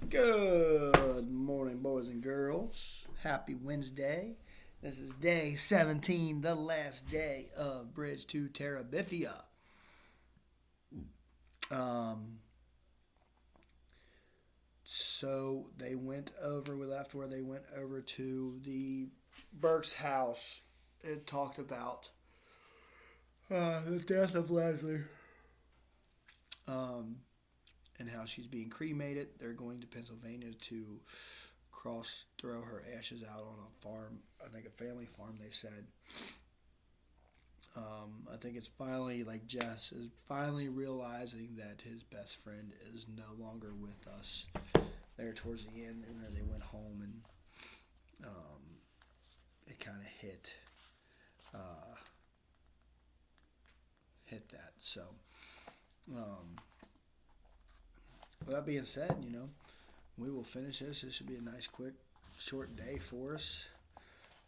Good morning, boys and girls. Happy Wednesday. This is day 17, the last day of Bridge to Terabithia. So we left where they went over to the Burke's house. It talked about the death of Leslie. And how she's being cremated. They're going to Pennsylvania to throw her ashes out on a farm, I think a family farm, they said. I think it's finally, like Jess is finally realizing that his best friend is no longer with us. There towards the end, and they went home, and it kind of hit that. So, with that being said, we will finish this. This should be a nice, quick, short day for us.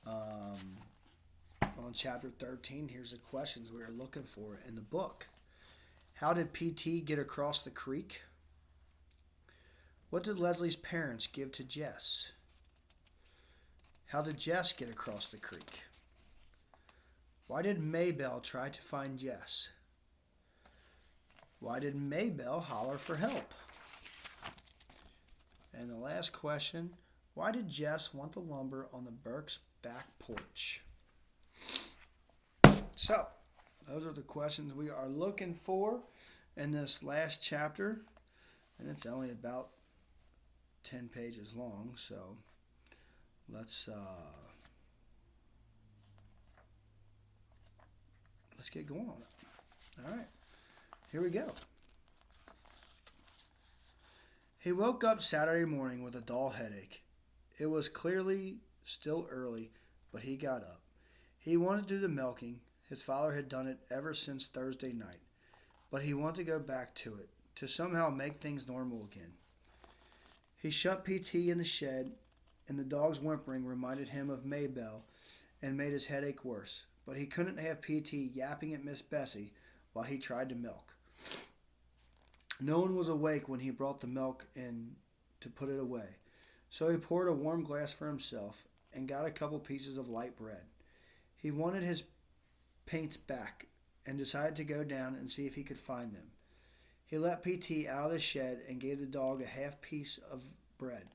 On chapter 13, here's the questions we are looking for in the book. How did PT get across the creek? What did Leslie's parents give to Jess? How did Jess get across the creek? Why did Maybelle try to find Jess? Why did Maybelle holler for help? And the last question, why did Jess want the lumber on the Burke's back porch? So, those are the questions we are looking for in this last chapter. And it's only about 10 pages long, so let's get going on it. All right, here we go. He woke up Saturday morning with a dull headache. It was clearly still early, but he got up. He wanted to do the milking. His father had done it ever since Thursday night, but he wanted to go back to it, to somehow make things normal again. He shut PT in the shed, and the dog's whimpering reminded him of Maybelle and made his headache worse, but he couldn't have PT yapping at Miss Bessie while he tried to milk. No one was awake when he brought the milk in to put it away, so he poured a warm glass for himself and got a couple pieces of light bread. He wanted his paints back and decided to go down and see if he could find them. He let PT out of the shed and gave the dog a half piece of bread.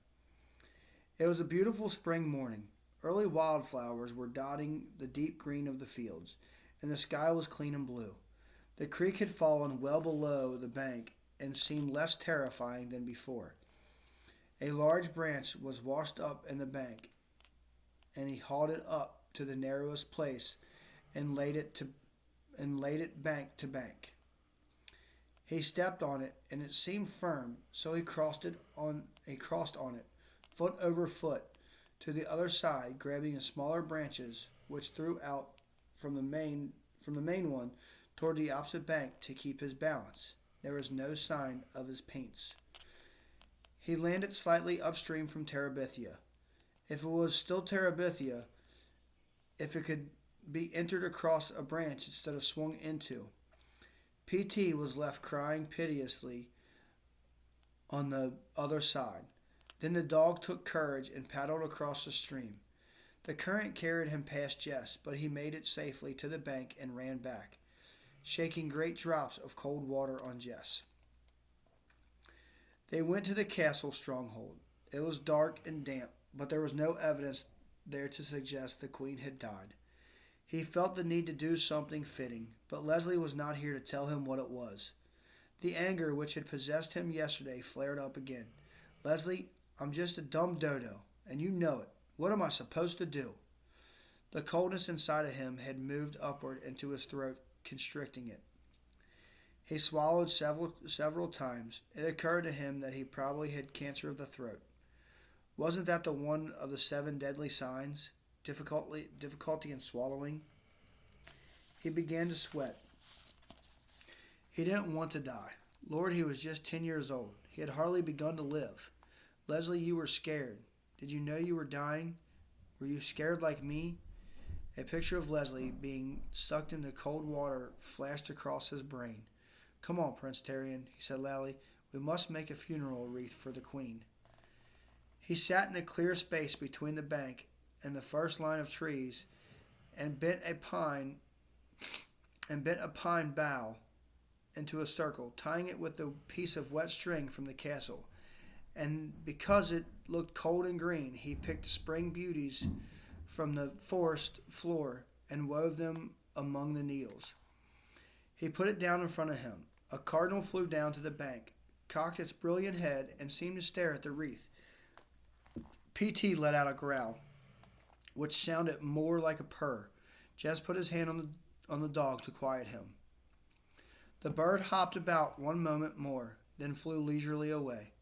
It was a beautiful spring morning. Early wildflowers were dotting the deep green of the fields, and the sky was clean and blue. The creek had fallen well below the bank and seemed less terrifying than before. A large branch was washed up in the bank, and he hauled it up to the narrowest place and laid it bank to bank. He stepped on it, and it seemed firm, so he crossed on it, foot over foot, to the other side, grabbing the smaller branches which threw out from the main one toward the opposite bank to keep his balance. There was no sign of his paints. He landed slightly upstream from Terabithia. If it was still Terabithia, if it could be entered across a branch instead of swung into. PT was left crying piteously on the other side. Then the dog took courage and paddled across the stream. The current carried him past Jess, but he made it safely to the bank and ran back, shaking great drops of cold water on Jess. They went to the castle stronghold. It was dark and damp, but there was no evidence there to suggest the queen had died. He felt the need to do something fitting, but Leslie was not here to tell him what it was. The anger which had possessed him yesterday flared up again. Leslie, I'm just a dumb dodo, and you know it. What am I supposed to do? The coldness inside of him had moved upward into his throat, constricting it. He swallowed several times. It occurred to him that he probably had cancer of the throat. Wasn't that the one of the 7 deadly signs? Difficulty in swallowing? He began to sweat. He didn't want to die. Lord, he was just 10 years old. He had hardly begun to live. Leslie, you were scared. Did you know you were dying? Were you scared like me? A picture of Leslie being sucked into cold water flashed across his brain. Come on, Prince Terrian, he said loudly. We must make a funeral wreath for the Queen. He sat in the clear space between the bank and the first line of trees and bent a pine bough into a circle, tying it with a piece of wet string from the castle. And because it looked cold and green, he picked spring beauties from the forest floor and wove them among the needles. He put it down in front of him. A cardinal flew down to the bank, cocked its brilliant head, and seemed to stare at the wreath. P.T. let out a growl, which sounded more like a purr. Jess put his hand on the dog to quiet him. The bird hopped about one moment more, then flew leisurely away.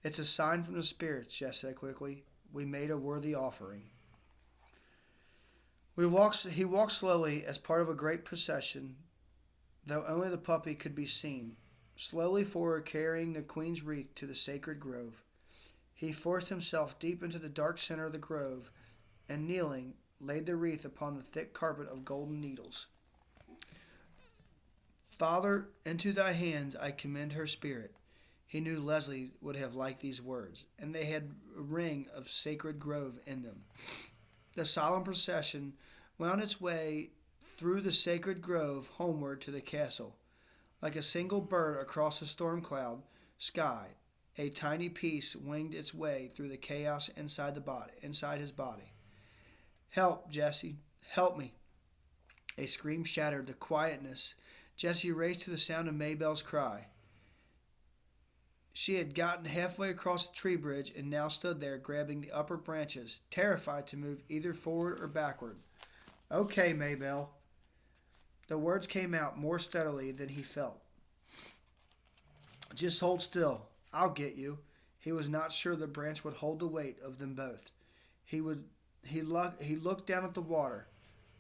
"It's a sign from the spirits," Jess said quickly. "We made a worthy offering." He walked slowly as part of a great procession, though only the puppy could be seen, slowly forward carrying the queen's wreath to the sacred grove. He forced himself deep into the dark center of the grove and, kneeling, laid the wreath upon the thick carpet of golden needles. "Father, into thy hands I commend her spirit." He knew Leslie would have liked these words, and they had a ring of sacred grove in them. The solemn procession wound its way through the sacred grove homeward to the castle. Like a single bird across a storm cloud sky, a tiny piece winged its way through the chaos inside his body. "Help, Jesse, help me." A scream shattered the quietness. Jesse raced to the sound of Maybelle's cry. She had gotten halfway across the tree bridge and now stood there grabbing the upper branches, terrified to move either forward or backward. "Okay, Maybelle." The words came out more steadily than he felt. "Just hold still. I'll get you." He was not sure the branch would hold the weight of them both. He looked down at the water.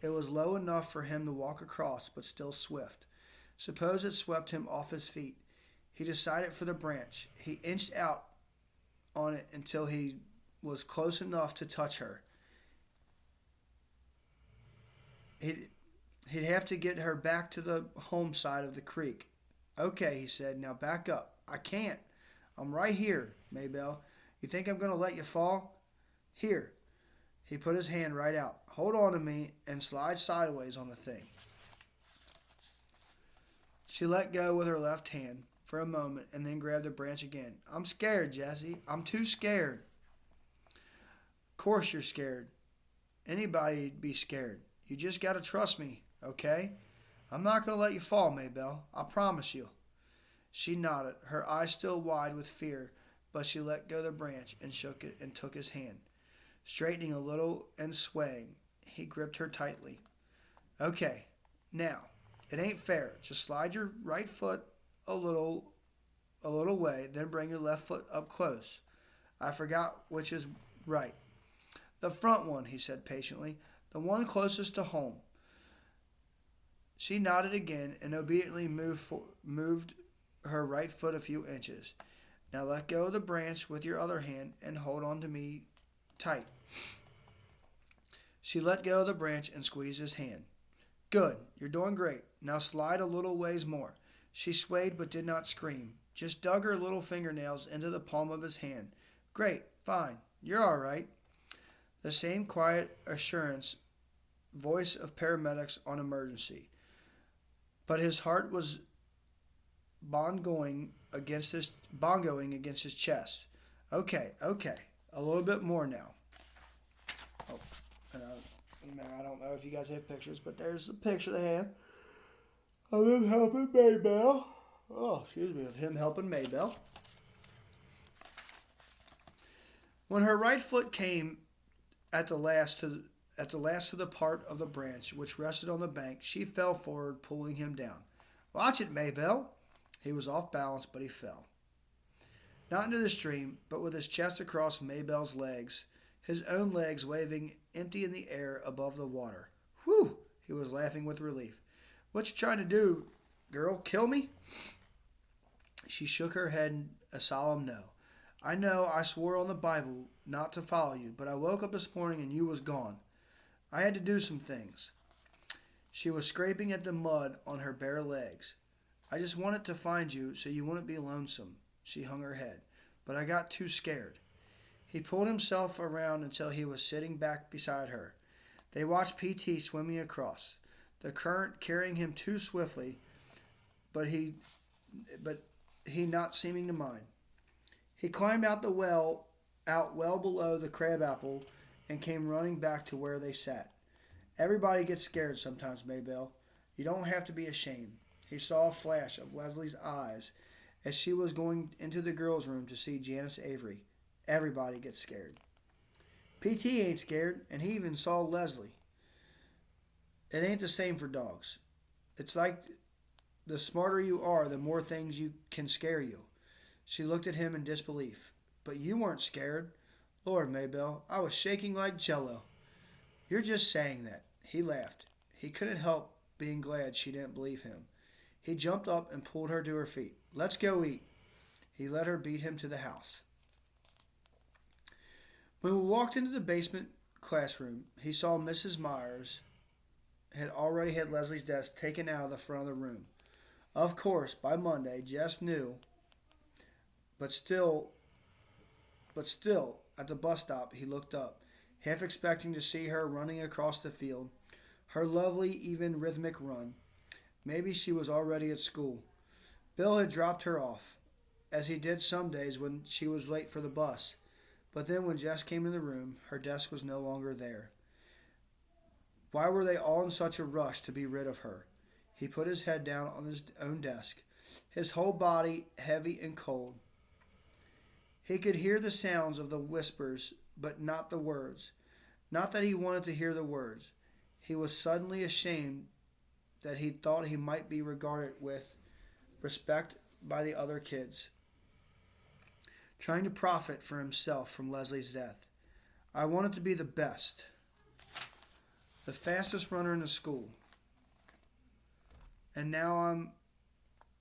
It was low enough for him to walk across, but still swift. Suppose it swept him off his feet. He decided for the branch. He inched out on it until he was close enough to touch her. He'd have to get her back to the home side of the creek. "Okay," he said. "Now back up." "I can't. I'm right here, Maybelle. You think I'm going to let you fall? Here." He put his hand right out. "Hold on to me and slide sideways on the thing." She let go with her left hand for a moment and then grabbed the branch again. "I'm scared, Jesse. I'm too scared." "Course you're scared. Anybody'd be scared. You just got to trust me, okay? I'm not going to let you fall, Maybelle. I promise you." She nodded, her eyes still wide with fear, but she let go the branch and shook it and took his hand. Straightening a little and swaying, he gripped her tightly. "Okay, now, it ain't fair. Just slide your right foot a little way, then bring your left foot up close. I forgot which is right." "The front one," he said patiently. "The one closest to home." She nodded again and obediently moved her right foot a few inches. "Now let go of the branch with your other hand and hold on to me tight." She let go of the branch and squeezed his hand. "Good. You're doing great. Now slide a little ways more." She swayed but did not scream, just dug her little fingernails into the palm of his hand. "Great. Fine. You're all right." The same quiet assurance, voice of paramedics on emergency. But his heart was bongoing against his chest. Okay, a little bit more now." Oh, I don't know if you guys have pictures, but there's a picture they have of him helping Maybelle. Of him helping Maybelle. When her right foot came at the last to the part of the branch which rested on the bank, she fell forward, pulling him down. "Watch it, Maybelle." He was off balance, but he fell. Not into the stream, but with his chest across Maybelle's legs, his own legs waving empty in the air above the water. "Whew!" He was laughing with relief. "What you trying to do, girl? Kill me?" She shook her head in a solemn no. "I know I swore on the Bible not to follow you, but I woke up this morning and you was gone. I had to do some things." She was scraping at the mud on her bare legs. "I just wanted to find you so you wouldn't be lonesome." She hung her head. "But I got too scared." He pulled himself around until he was sitting back beside her. They watched PT swimming across, the current carrying him too swiftly, but he not seeming to mind. He climbed out well below the crabapple, and came running back to where they sat. Everybody gets scared sometimes, Maybelle. You don't have to be ashamed. He saw a flash of Leslie's eyes as she was going into the girls' room to see Janice Avery. Everybody gets scared. PT ain't scared, and he even saw Leslie. It ain't the same for dogs. It's like the smarter you are, the more things you can scare you. She looked at him in disbelief. But you weren't scared. Lord, Maybelle, I was shaking like jello. You're just saying that. He laughed. He couldn't help being glad she didn't believe him. He jumped up and pulled her to her feet. Let's go eat. He let her beat him to the house. When we walked into the basement classroom, he saw Mrs. Myers had already had Leslie's desk taken out of the front of the room. Of course, by Monday, Jess knew, but still, at the bus stop, he looked up, half expecting to see her running across the field, her lovely, even, rhythmic run. Maybe she was already at school. Bill had dropped her off, as he did some days when she was late for the bus. But then when Jess came in the room, her desk was no longer there. Why were they all in such a rush to be rid of her? He put his head down on his own desk, his whole body heavy and cold. He could hear the sounds of the whispers, but not the words. Not that he wanted to hear the words. He was suddenly ashamed that he thought he might be regarded with respect by the other kids, trying to profit for himself from Leslie's death. I wanted to be the best, the fastest runner in the school. And now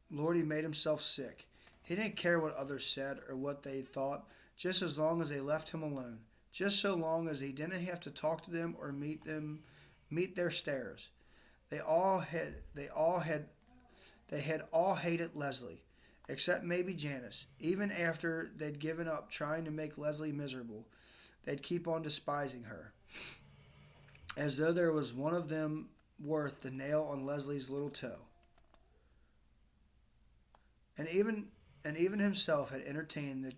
Lord, he made himself sick. He didn't care what others said or what they thought, just as long as they left him alone. Just so long as he didn't have to talk to them or meet their stares. They had all hated Leslie, except maybe Janice. Even after they'd given up trying to make Leslie miserable, they'd keep on despising her, as though there was one of them worth the nail on Leslie's little toe. And even himself had entertained the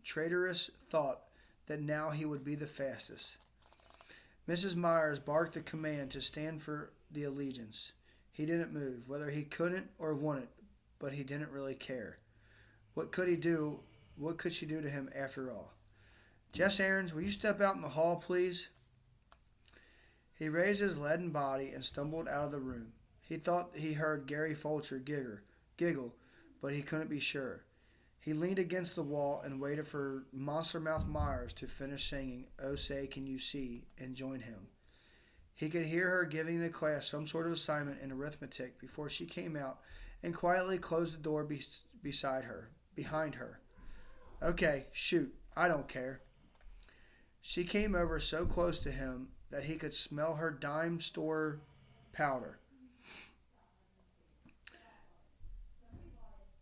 traitorous thought that now he would be the fastest. Mrs. Myers barked a command to stand for the allegiance. He didn't move, whether he couldn't or wanted, but he didn't really care. What could he do? What could she do to him after all? Jess Aarons, will you step out in the hall, please? He raised his leaden body and stumbled out of the room. He thought he heard Gary Fulcher giggle, but he couldn't be sure. He leaned against the wall and waited for Monstermouth Myers to finish singing "Oh Say Can You See" and join him. He could hear her giving the class some sort of assignment in arithmetic before she came out and quietly closed the door behind her. Okay, shoot, I don't care. She came over so close to him that he could smell her dime store powder.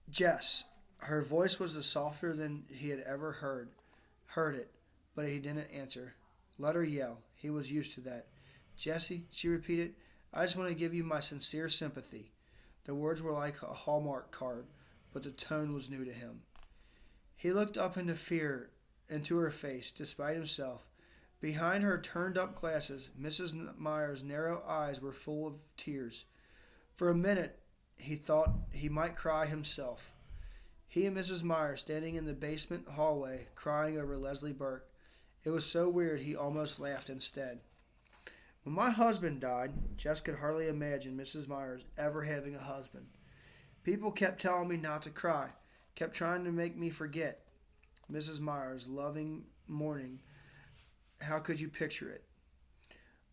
Jess. Her voice was the softer than he had ever heard it, but he didn't answer. Let her yell. He was used to that. Jessie, she repeated, I just want to give you my sincere sympathy. The words were like a Hallmark card, but the tone was new to him. He looked up into fear into her face, despite himself. Behind her turned-up glasses, Mrs. Myers' narrow eyes were full of tears. For a minute, he thought he might cry himself. He and Mrs. Myers standing in the basement hallway, crying over Leslie Burke. It was so weird he almost laughed instead. When my husband died, Jess could hardly imagine Mrs. Myers ever having a husband. People kept telling me not to cry, kept trying to make me forget. Mrs. Myers, loving mourning. How could you picture it?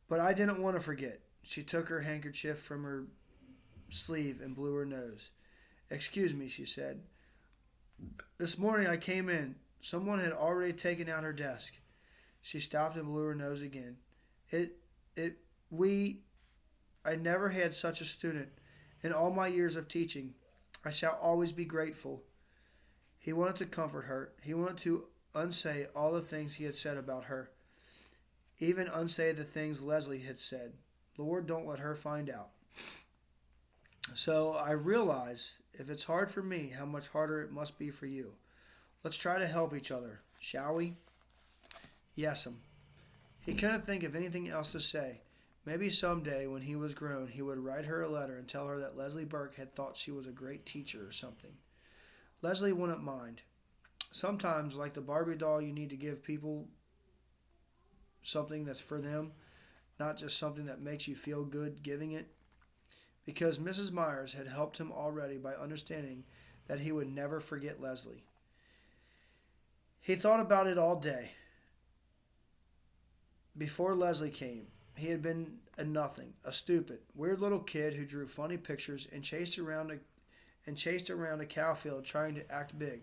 But I didn't want to forget. She took her handkerchief from her sleeve and blew her nose. Excuse me, she said. This morning I came in. Someone had already taken out her desk. She stopped and blew her nose again. I never had such a student. In all my years of teaching, I shall always be grateful. He wanted to comfort her. He wanted to unsay all the things he had said about her, even unsay the things Leslie had said. Lord, don't let her find out. So I realize if it's hard for me, how much harder it must be for you. Let's try to help each other, shall we? Yes'm. He couldn't think of anything else to say. Maybe someday, when he was grown, he would write her a letter and tell her that Leslie Burke had thought she was a great teacher or something. Leslie wouldn't mind. Sometimes, like the Barbie doll, you need to give people something that's for them, not just something that makes you feel good giving it. Because Mrs. Myers had helped him already by understanding that he would never forget Leslie. He thought about it all day. Before Leslie came, he had been a nothing, a stupid, weird little kid who drew funny pictures and chased around a cow field trying to act big,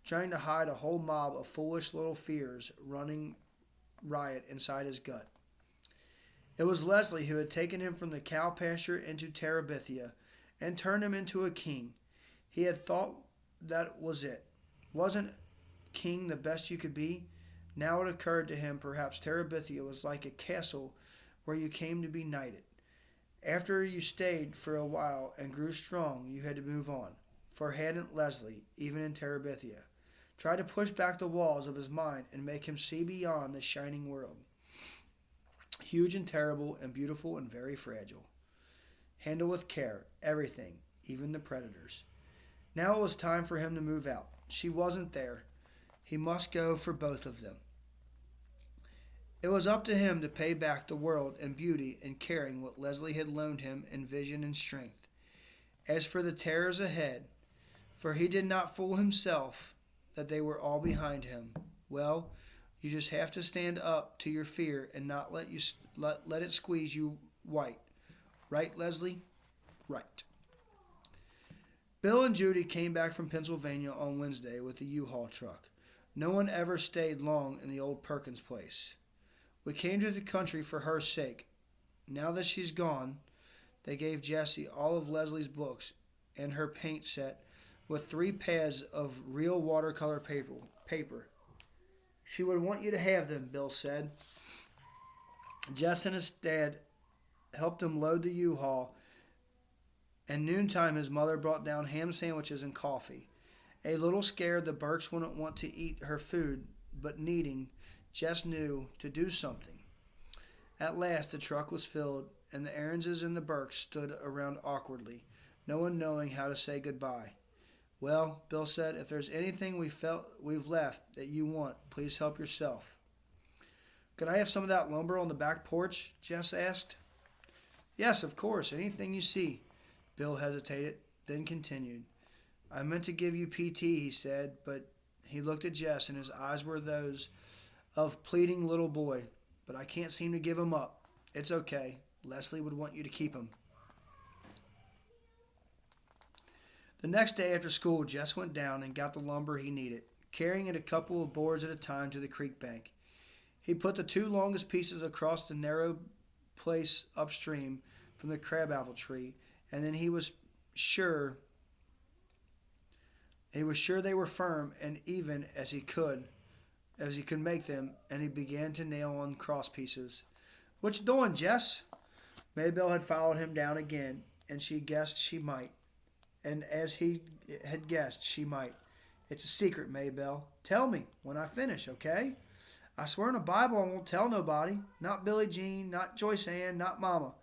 trying to hide a whole mob of foolish little fears running riot inside his gut. It was Leslie who had taken him from the cow pasture into Terabithia and turned him into a king. He had thought that was it. Wasn't king the best you could be? Now it occurred to him perhaps Terabithia was like a castle where you came to be knighted. After you stayed for a while and grew strong, you had to move on. For hadn't Leslie, even in Terabithia, tried to push back the walls of his mind and make him see beyond the shining world? Huge and terrible and beautiful and very fragile. Handle with care everything, even the predators. Now it was time for him to move out. She wasn't there. He must go for both of them. It was up to him to pay back the world and beauty and caring what Leslie had loaned him in vision and strength. As for the terrors ahead, for he did not fool himself that they were all behind him, well, you just have to stand up to your fear and not let it squeeze you white. Right, Leslie? Right. Bill and Judy came back from Pennsylvania on Wednesday with the U-Haul truck. No one ever stayed long in the old Perkins place. We came to the country for her sake. Now that she's gone, they gave Jessie all of Leslie's books and her paint set with 3 pads of real watercolor paper. She would want you to have them, Bill said. Jess and his dad helped him load the U-Haul, and noontime his mother brought down ham sandwiches and coffee. A little scared the Burkes wouldn't want to eat her food, but needing, Jess knew, to do something. At last the truck was filled, and the Aaronses and the Burkes stood around awkwardly, no one knowing how to say goodbye. Well, Bill said, if there's anything we've left that you want, please help yourself. Could I have some of that lumber on the back porch? Jess asked. Yes, of course, anything you see. Bill hesitated, then continued. I meant to give you PT, he said, but he looked at Jess, and his eyes were those of pleading little boy. But I can't seem to give him up. It's okay. Leslie would want you to keep him. The next day after school, Jess went down and got the lumber he needed, carrying it a couple of boards at a time to the creek bank. He put the 2 longest pieces across the narrow place upstream from the crabapple tree, and then he was sure they were firm and even as he could make them, and he began to nail on cross pieces. What you doing, Jess? Maybelle had followed him down again, and she guessed she might. And as he had guessed, she might. It's a secret, Maybelle. Tell me when I finish, okay? I swear on the Bible I won't tell nobody. Not Billie Jean, not Joyce Ann, not Mama.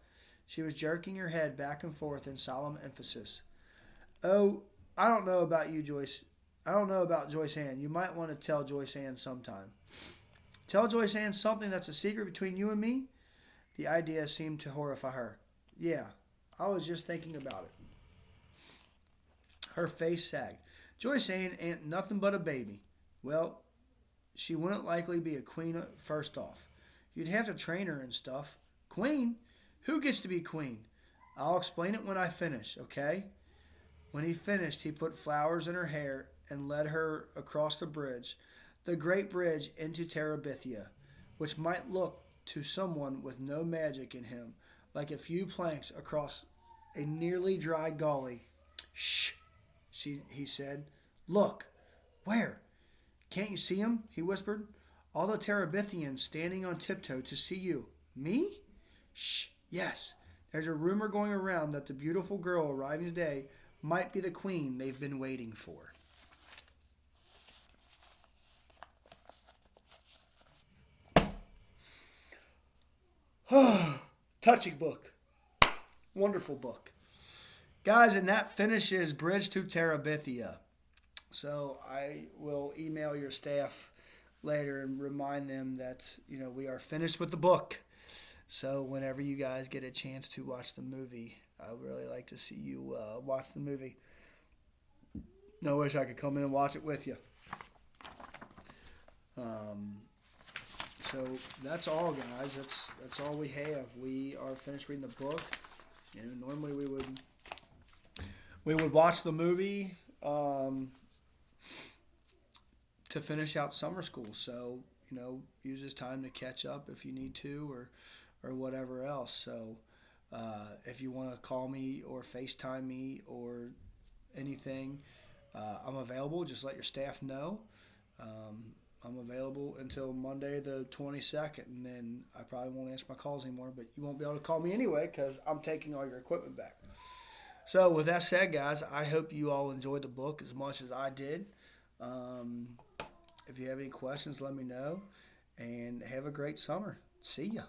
She was jerking her head back and forth in solemn emphasis. Oh, I don't know about you, Joyce. I don't know about Joyce Ann. You might want to tell Joyce Ann sometime. Tell Joyce Ann something that's a secret between you and me? The idea seemed to horrify her. Yeah, I was just thinking about it. Her face sagged. Joyce Ann ain't nothing but a baby. Well, she wouldn't likely be a queen first off. You'd have to train her and stuff. Queen? Who gets to be queen? I'll explain it when I finish, okay? When he finished, he put flowers in her hair and led her across the bridge, the great bridge into Terabithia, which might look to someone with no magic in him like a few planks across a nearly dry gully. Shh, he said. Look. Where? Can't you see 'em? He whispered. All the Terabithians standing on tiptoe to see you. Me? Shh, yes. There's a rumor going around that the beautiful girl arriving today might be the queen they've been waiting for. Touching book. Wonderful book. Guys, and that finishes Bridge to Terabithia. So I will email your staff later and remind them that, we are finished with the book. So whenever you guys get a chance to watch the movie, I would really like to see you watch the movie. I wish I could come in and watch it with you. So that's all, guys. That's all we have. We are finished reading the book. Normally we would watch the movie to finish out summer school. So use this time to catch up if you need to, or whatever else. So if you want to call me or FaceTime me or anything, I'm available. Just let your staff know. I'm available until Monday the 22nd, and then I probably won't answer my calls anymore, but you won't be able to call me anyway because I'm taking all your equipment back. So with that said, guys, I hope you all enjoyed the book as much as I did. If you have any questions, let me know, and have a great summer. See ya.